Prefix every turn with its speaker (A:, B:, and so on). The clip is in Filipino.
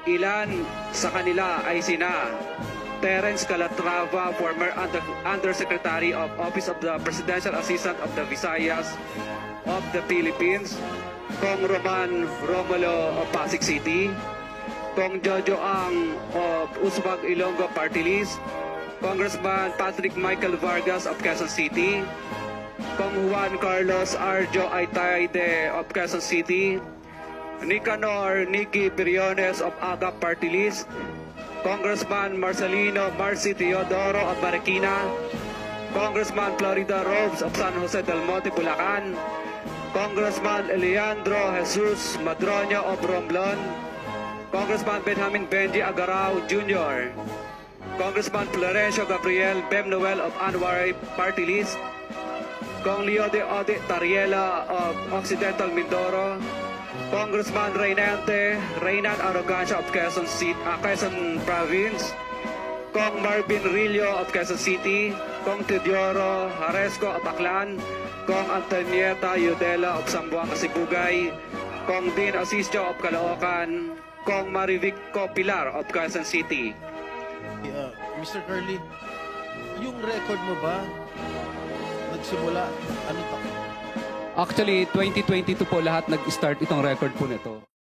A: Ilan sa kanila ay sina Terence Calatrava, former Undersecretary of Office of the Presidential Assistant of the Visayas of the Philippines, Kong Roman Romulo of Pasig City, Kong Jojo Ang of Usbag Ilonggo Party List, Congressman Patrick Michael Vargas of Quezon City, Kong Juan Carlos Arjo Aitayde of Quezon City, Nicanor Nicky Briones of Agap Party List, Congressman Marcelino Marci Teodoro of Marikina, Congressman Florida Robes of San Jose del Monte, Bulacan, Congressman Eleandro Jesus Madroño of Romblon, Congressman Benjamin Benji Agarao Jr., Congressman Florencio Gabriel Bem Noel of Anwar Party List, Kong Leo de Ode Tariela of Occidental Mindoro, Congressman Reynan Arrogancia of Quezon Province, Kong Marvin Rillo of Quezon City, Kong Teodoro Haresco of Aklan, Kong Antonieta Yudela of Zamboanga Sibugay, Kong Dean Asisio of Caloocan, Kong Marivico Pilar of Quezon City.
B: Mr. Curly, yung record mo ba nagsimula ano to?
C: Actually, 2022 po lahat nag-start itong record po nito.